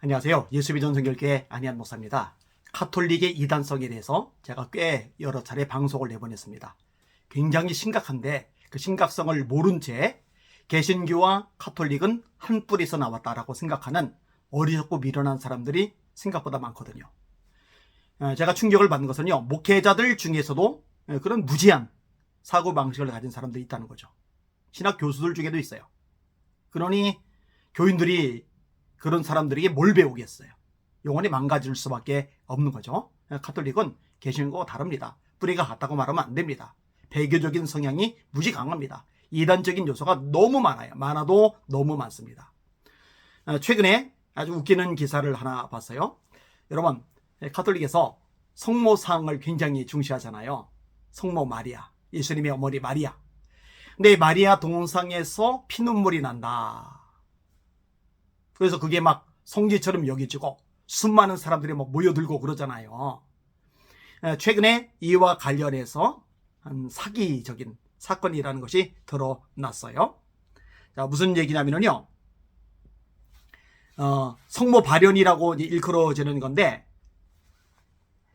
안녕하세요. 예수비전 성결교회 안희한 목사입니다. 가톨릭의 이단성에 대해서 제가 꽤 여러 차례 방송을 내보냈습니다. 굉장히 심각한데 그 심각성을 모른 채 개신교와 가톨릭은 한 뿔에서 나왔다라고 생각하는 어리석고 미련한 사람들이 생각보다 많거든요. 제가 충격을 받은 것은요, 목회자들 중에서도 그런 무지한 사고방식을 가진 사람들이 있다는 거죠. 신학 교수들 중에도 있어요. 그러니 교인들이 그런 사람들에게 뭘 배우겠어요? 영혼이 망가질 수밖에 없는 거죠. 가톨릭은 개신교와 다릅니다. 뿌리가 같다고 말하면 안 됩니다. 배교적인 성향이 무지 강합니다. 이단적인 요소가 너무 많아요. 많아도 너무 많습니다. 최근에 아주 웃기는 기사를 하나 봤어요. 여러분, 가톨릭에서 성모상을 굉장히 중시하잖아요. 성모 마리아, 예수님의 어머니 마리아. 근데 마리아 동상에서 피눈물이 난다. 그래서 그게 막 성지처럼 여겨지고 수많은 사람들이 막 모여들고 그러잖아요. 최근에 이와 관련해서 한 사기적인 사건이라는 것이 드러났어요. 자, 무슨 얘기냐면요. 성모 발현이라고 일컬어지는 건데,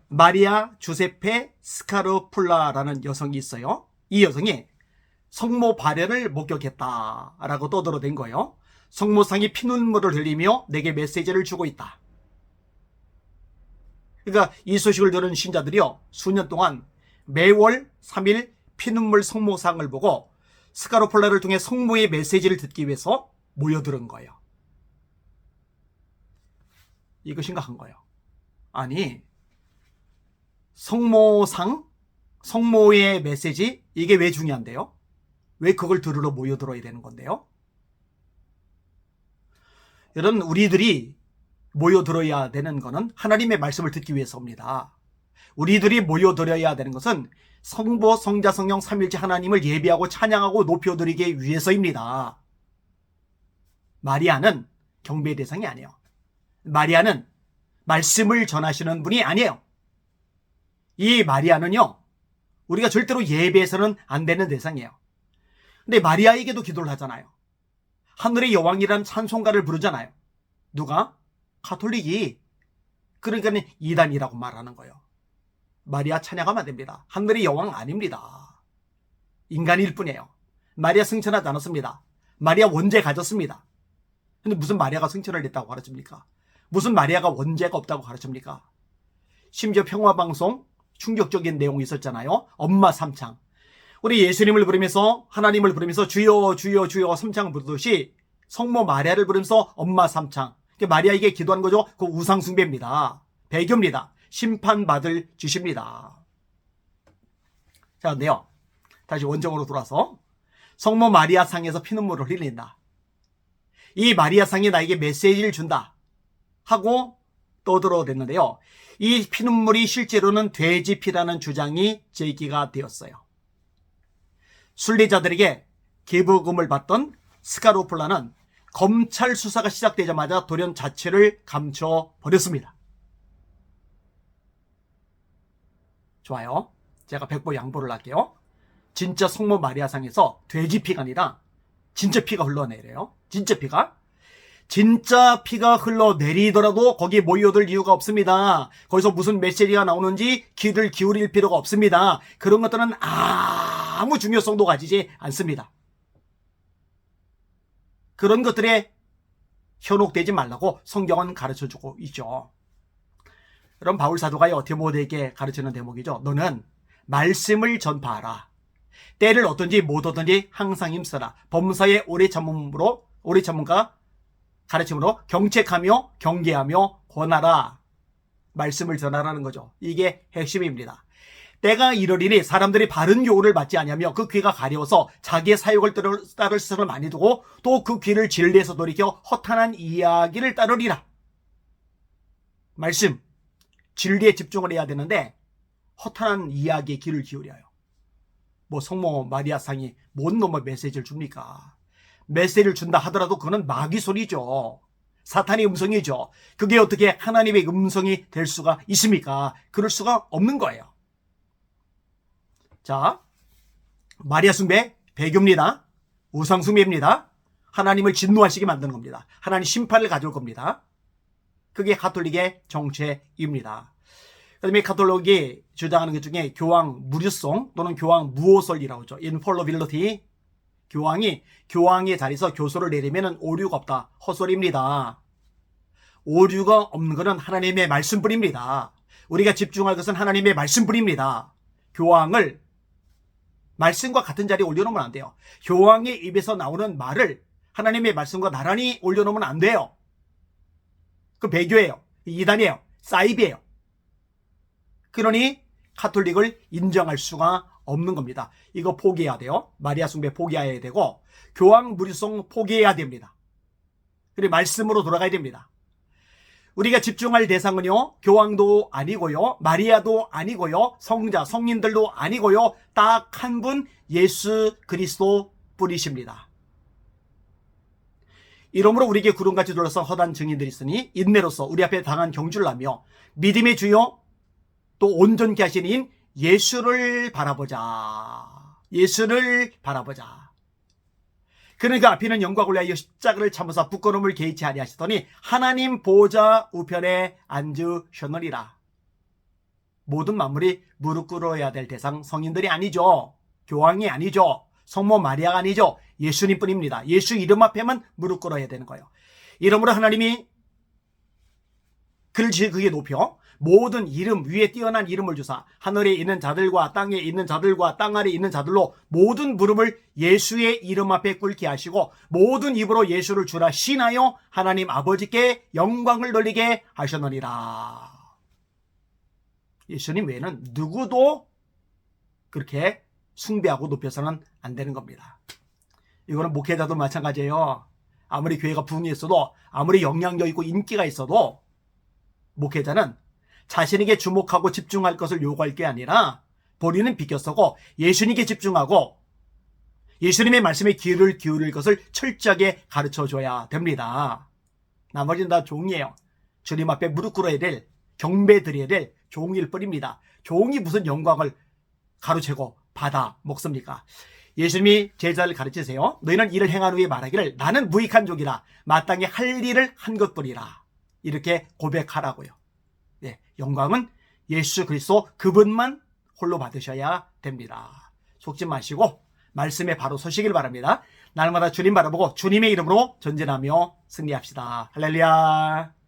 마리아 주세페 스카르폴라라는 여성이 있어요. 이 여성이 성모 발현을 목격했다라고 떠들어댄 거예요. 성모상이 피눈물을 흘리며 내게 메시지를 주고 있다. 그러니까 이 소식을 들은 신자들이요, 수년 동안 매월 3일 피눈물 성모상을 보고 스카르폴라를 통해 성모의 메시지를 듣기 위해서 모여드는 거예요. 이거 심각한 거예요. 아니, 성모상, 성모의 메시지, 이게 왜 중요한데요? 왜 그걸 들으러 모여들어야 되는 건데요? 여러분, 우리들이 모여들어야 되는 것은 하나님의 말씀을 듣기 위해서입니다. 우리들이 모여들어야 되는 것은 성부, 성자, 성령 삼일체 하나님을 예배하고 찬양하고 높여드리기 위해서입니다. 마리아는 경배 대상이 아니에요. 마리아는 말씀을 전하시는 분이 아니에요. 이 마리아는요, 우리가 절대로 예배해서는 안 되는 대상이에요. 근데 마리아에게도 기도를 하잖아요. 하늘의 여왕이란 찬송가를 부르잖아요. 누가? 가톨릭이. 그러니까 이단이라고 말하는 거예요. 마리아 찬양하면 안 됩니다. 하늘의 여왕 아닙니다. 인간일 뿐이에요. 마리아 승천하지 않았습니다. 마리아 원죄 가졌습니다. 근데 무슨 마리아가 승천을 했다고 가르칩니까? 무슨 마리아가 원죄가 없다고 가르칩니까? 심지어 평화방송 충격적인 내용이 있었잖아요. 엄마 삼창. 우리 예수님을 부르면서, 하나님을 부르면서 주여 주여 주여 삼창 부르듯이 성모 마리아를 부르면서 엄마 삼창. 마리아에게 기도한 거죠. 그 우상숭배입니다. 배교입니다. 심판받을 짓입니다. 자, 근데요, 다시 원정으로 돌아서 성모 마리아 상에서 피눈물을 흘린다. 이 마리아 상이 나에게 메시지를 준다 하고 떠들어댔는데요. 이 피눈물이 실제로는 돼지 피라는 주장이 제기가 되었어요. 순례자들에게 기부금을 받던 스카르폴라는 검찰 수사가 시작되자마자 돌연 자체를 감춰버렸습니다. 좋아요. 제가 백보 양보를 할게요. 진짜 성모 마리아상에서 돼지 피가 아니라 진짜 피가 흘러내려요. 진짜 피가. 진짜 피가 흘러내리더라도 거기에 모여들 이유가 없습니다. 거기서 무슨 메시지가 나오는지 귀를 기울일 필요가 없습니다. 그런 것들은 아무 중요성도 가지지 않습니다. 그런 것들에 현혹되지 말라고 성경은 가르쳐주고 있죠. 그럼 바울 사도가 디모데에게 가르치는 대목이죠. 너는 말씀을 전파하라. 때를 어떤지 못 얻든지 항상 힘써라. 범사에 오래 참음과 가르침으로 경책하며 경계하며 권하라. 말씀을 전하라는 거죠. 이게 핵심입니다. 때가 이르리니 사람들이 바른 교훈을 받지 아니하며 그 귀가 가려워서 자기의 사욕을 따를 스스로 많이 두고 또 그 귀를 진리에서 돌이켜 허탄한 이야기를 따르리라. 말씀, 진리에 집중을 해야 되는데 허탄한 이야기에 귀를 기울여요. 뭐 성모 마리아 상이 뭔 놈의 메시지를 줍니까? 메시지를 준다 하더라도 그거는 마귀 소리죠. 사탄의 음성이죠. 그게 어떻게 하나님의 음성이 될 수가 있습니까? 그럴 수가 없는 거예요. 자, 마리아 숭배 배교입니다. 우상 숭배입니다. 하나님을 진노하시게 만드는 겁니다. 하나님 심판을 가져올 겁니다. 그게 가톨릭의 정체입니다. 그다음에 가톨릭이 주장하는 것 중에 교황 무류성 또는 교황 무호설이라고 하죠. infallibility. 교황이 교황의 자리에서 교소를 내리면 오류가 없다. 헛소리입니다. 오류가 없는 것은 하나님의 말씀뿐입니다. 우리가 집중할 것은 하나님의 말씀뿐입니다. 교황을 말씀과 같은 자리에 올려놓으면 안 돼요. 교황의 입에서 나오는 말을 하나님의 말씀과 나란히 올려놓으면 안 돼요. 그 배교예요. 이단이에요. 사이비예요. 그러니 가톨릭을 인정할 수가 없는 겁니다. 이거 포기해야 돼요. 마리아 숭배 포기해야 되고 교황 무류성 포기해야 됩니다. 그리고 말씀으로 돌아가야 됩니다. 우리가 집중할 대상은요, 교황도 아니고요, 마리아도 아니고요, 성자, 성인들도 아니고요, 딱 한 분 예수 그리스도 뿐이십니다. 이러므로 우리에게 구름같이 둘러싼 허다한 증인들이 있으니 인내로서 우리 앞에 당한 경주를 하며 믿음의 주요 또 온전케 하신 이인 예수를 바라보자. 예수를 바라보자. 그러니까 앞에는 영광을 위하여 십자가를 참으사 부끄러움을 개의치 아니하시더니 하나님 보좌 우편에 앉으셨느니라. 모든 만물이 무릎 꿇어야 될 대상 성인들이 아니죠. 교황이 아니죠. 성모 마리아가 아니죠. 예수님뿐입니다. 예수 이름 앞에만 무릎 꿇어야 되는 거예요. 이러므로 하나님이 그를 지극히 높여 모든 이름 위에 뛰어난 이름을 주사 하늘에 있는 자들과 땅에 있는 자들과 땅 아래 있는 자들로 모든 무릎을 예수의 이름 앞에 꿇게 하시고 모든 입으로 예수를 주라 신하여 하나님 아버지께 영광을 돌리게 하셨느니라. 예수님 외에는 누구도 그렇게 숭배하고 높여서는 안 되는 겁니다. 이거는 목회자도 마찬가지예요. 아무리 교회가 부흥했어도 아무리 영향력 있고 인기가 있어도 목회자는 자신에게 주목하고 집중할 것을 요구할 게 아니라 본인은 비껴서고 예수님께 집중하고 예수님의 말씀에 귀를 기울일 것을 철저하게 가르쳐줘야 됩니다. 나머지는 다 종이에요. 주님 앞에 무릎 꿇어야 될, 경배 드려야 될 종일 뿐입니다. 종이 무슨 영광을 가로채고 받아 먹습니까? 예수님이 제자를 가르치세요. 너희는 이를 행한 후에 말하기를 나는 무익한 종이라 마땅히 할 일을 한 것뿐이라. 이렇게 고백하라고요. 네, 영광은 예수 그리스도 그분만 홀로 받으셔야 됩니다. 속지 마시고 말씀에 바로 서시길 바랍니다. 날마다 주님 바라보고 주님의 이름으로 전진하며 승리합시다. 할렐루야.